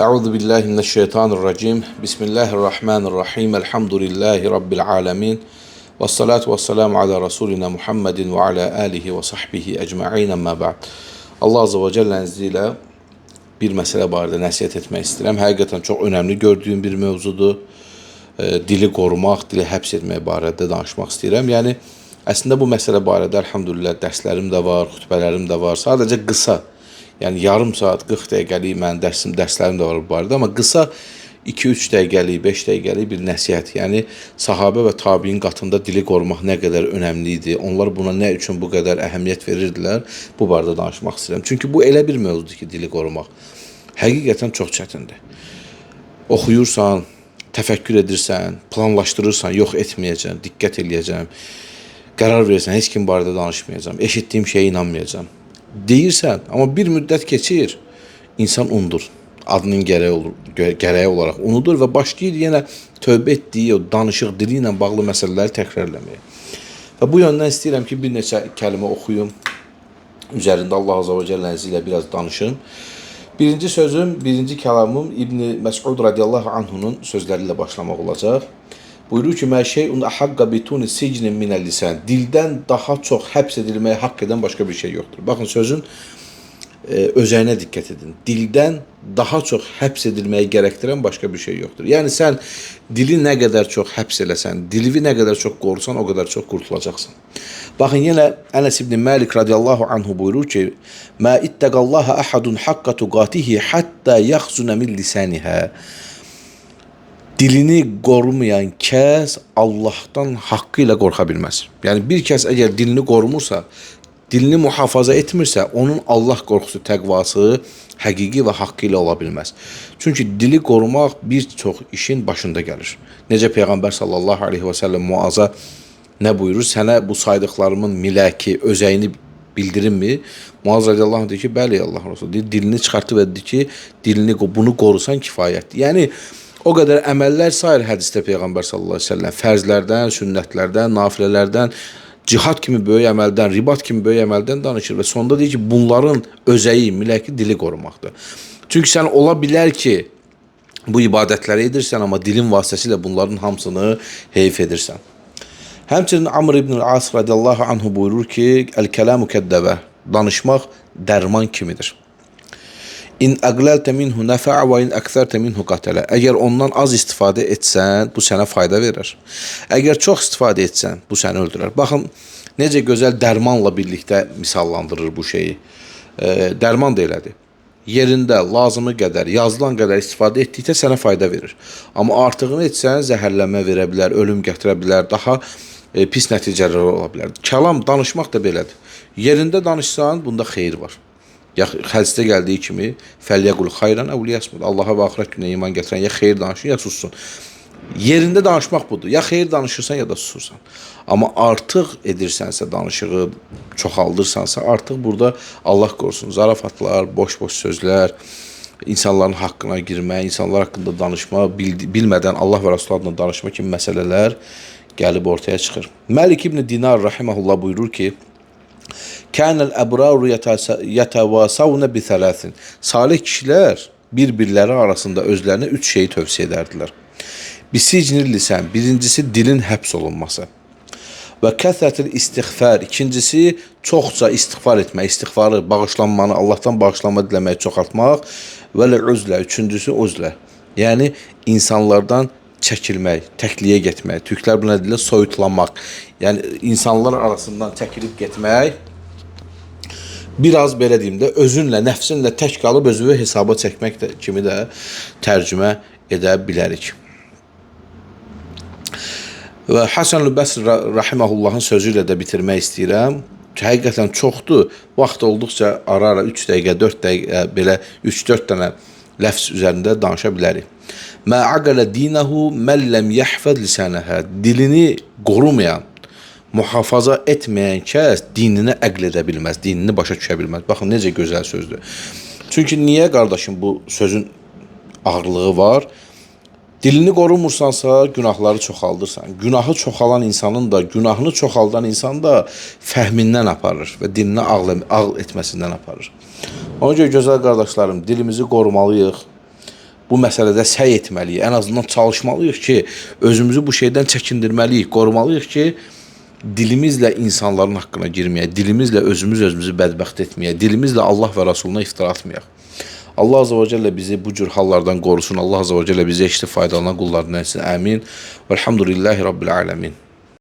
Euzu billahi mineşşeytanirracim. Bismillahirrahmanirrahim. Elhamdülillahi rabbil alamin. Ves salatu vesselamu ala rasulina Muhammedin ve ala alihi ve sahbihi ecmaîn. Amma ba'd. Allah azze ve celle'nin izniyle bir məsələ barədə nəsihət etmək istəyirəm. Həqiqətən çox önəmli gördüyüm bir mövzudur. Dili qorumaq, dili həbs etmək barədə danışmaq istəyirəm. Yəni əslində bu məsələ barədə elhamdülillah dərslərim də var, xutbələrim də var. Sadəcə qısa, yəni yarım saat, 40 dəqiqəlik mənim dərslərim də var bu barədə, amma qısa 2-3 dəqiqəlik, 5 dəqiqəlik bir nəsihət. Yəni sahabə və tabiin qatında dili qorumaq nə qədər önəmli idi, onlar buna nə üçün bu qədər əhəmiyyət verirdilər, bu barədə danışmaq istəyirəm. Çünki bu elə bir mövzudur ki, dili qorumaq həqiqətən çox çətindir. Oxuyursan, təfəkkür edirsən, planlaşdırırsan, yox etməyəcəm, diqqət eləyəcəm, qərar verirsən, heç kim barədə danışmayacam, eşitdiyim şeyə inanmayacam deyirsən, amma bir müddət keçir, insan unudur. Adının gərəyi olaraq unudur və başlayır yenə tövbə etdiyi o danışıq dili ilə bağlı məsələləri təkrarləməyə. Və bu yöndən istəyirəm ki, bir neçə kəlmə oxuyum, üzərində Allah azze ve celle'nin izniyle biraz danışım. Birinci sözüm, birinci kəlamım İbn Məs'ud radiyallahu anhunun sözləri ilə başlamaq olacaq. Buyurur ki, "Mə şey'un ahaqqa bituni sicnin minəl lisan." Dildən daha çox həbs edilməyə haqq edən başqa bir şey yoxdur. Baxın sözün özəyinə diqqət edin. Dildən daha çox həbs edilməyi gərəkdirən başqa bir şey yoxdur. Yəni sən dili nə qədər çox həbs eləsən, dili nə qədər çox qorusan, o qədər çox qurtulacaqsan. Baxın yenə Ənəs ibn Malik radiyallahu anhu buyurur ki, "Mə ittəqallaha ahadun haqqa tuqatihi hatta yaxzuna min lisaniha." Dilini qorumayan kəs Allahdan haqqı ilə qorxa bilməz. Yəni bir kəs əgər dilini qorumursa, dilini mühafaza etmirsə, onun Allah qorxusu, təqvası həqiqi və haqqı ilə ola bilməz. Çünki dili qorumaq bir çox işin başında gəlir. Necə Peyğəmbər sallallahu aleyhi və səlləm Muaza nə buyurur? Sənə bu saydıqlarımın miləki, özəyini bildirinmi? Muaz radiyallahu anh deyir ki, bəli Allah Resulü. Deyir, dilini çıxartıb dedi ki, bunu qorusan kifayətdir. Yəni o qədər əməllər sayır hədisdə Peyğəmbər sallallahu aleyhi ve sellem. Fərzlərdən, sünnətlərdən, nafilələrdən, cihad kimi böyük əməldən, ribat kimi böyük əməldən danışır və sonda deyir ki, bunların özəyi, miləki dili qorumaqdır. Çünki sən ola bilər ki, bu ibadətləri edirsən, amma dilin vasitəsilə bunların hamısını heyf edirsən. Həmçinin Amr ibn As radiyallahu anhu buyurur ki, "El-kelamu kəddəbə." Danışmaq dərman kimidir. İn əqləltə minhu nəfəə və in əksərtə minhu qatələ. Əgər ondan az istifadə etsən, bu sənə fayda verir. Əgər çox istifadə etsən, bu səni öldürər. Baxın, necə gözəl dərmanla birlikdə misallandırır bu şeyi. Dərman da elədir. Yerində, lazımı qədər, yazılan qədər istifadə etdikdə sənə fayda verir. Amma artığını etsən, zəhərlənmə verə bilər, ölüm gətirə bilər, daha pis nəticələr ola bilər. Kəlam, danışmaq da belədir. Yerində danışsan, bunda xeyir var. Ya hədisdə gəldiyi kimi fəlyəqul xayran əv liyasmut. Allaha və axirət gününə iman gətirən ya xeyir danışır, ya sussun. Yerində danışmaq budur. Ya xeyir danışırsan, ya da susursan. Amma artıq edirsənsə, danışığı çoxaldırsansa, artıq burada Allah qorusun, zarafatlar, boş-boş sözlər, insanların haqqına girmək, insanlar haqqında danışma, bilmədən Allah və Rasulullah adına danışma kimi məsələlər gəlib ortaya çıxır. Məlik ibn Dinar rahimehullah buyurur ki, "Kânel ebraru yetevasavne bi thalathin." Salih kişilər bir-birləri arasında özlərinə 3 şeyi tövsiyə edərdilər. Bisicnil lisan, birincisi dilin həbs olunması. Və kəthətil istiğfar, ikincisi çoxca istiğfar etmək, istiğfarı, bağışlanmanı, Allahdan bağışlanma diləməyi çoxaltmaq. Və uzlə, üçüncüsü uzlə. Yəni insanlardan çəkilmək, təkliyə getmək. Türklər buna deyirlər soyutlanmaq. Yəni insanlar arasından çəkilib getmək. Biraz belə deyim də, özünlə, nəfsinlə tək qalıb özünü hesaba çəkmək kimi də tərcümə edə bilərik. Və Hasan-ül Bəsr rahimehullahın sözü ilə də bitirmək istəyirəm. Həqiqətən çoxdur. Vaxt olduqca ara-ara 3 dəqiqə, 4 dəqiqə, belə 3-4 dənə ləfz üzərində danışa bilərik. Mə aqələ dinəhu mən ləm yəhfəd lisanəhə. Dilini qorumayan, mühafaza etməyən kəs dinini əql edə bilməz, dinini başa düşə bilməz. Baxın, necə gözəl sözdür. Çünki niyə qardaşım bu sözün ağırlığı var? Dilini qorumursansa, günahları çoxaldırsan. Günahı çoxalan insanın da, günahını çoxaldan insan da fəhmindən aparır və dilinə ağl etməsindən aparır. Ona görə gözəl qardaşlarım, dilimizi qorumalıyıq. bu məsələdə səy etməliyik. Ən azından çalışmalıyıq ki, özümüzü bu şeydən çəkindirməliyik, qorumalıyıq ki, dilimizlə insanların haqqına girməyək, dilimizlə özümüzü bədbəxt etməyək, dilimizlə Allah və Rasuluna iftira atmayaq. Allah Azze ve Celle bizi bu cür hallardan qorusun. Allah Azze ve Celle bizi eşitib faydalanan qullarından etsin. Amin. Velhamdülillahi Rabbil alemin.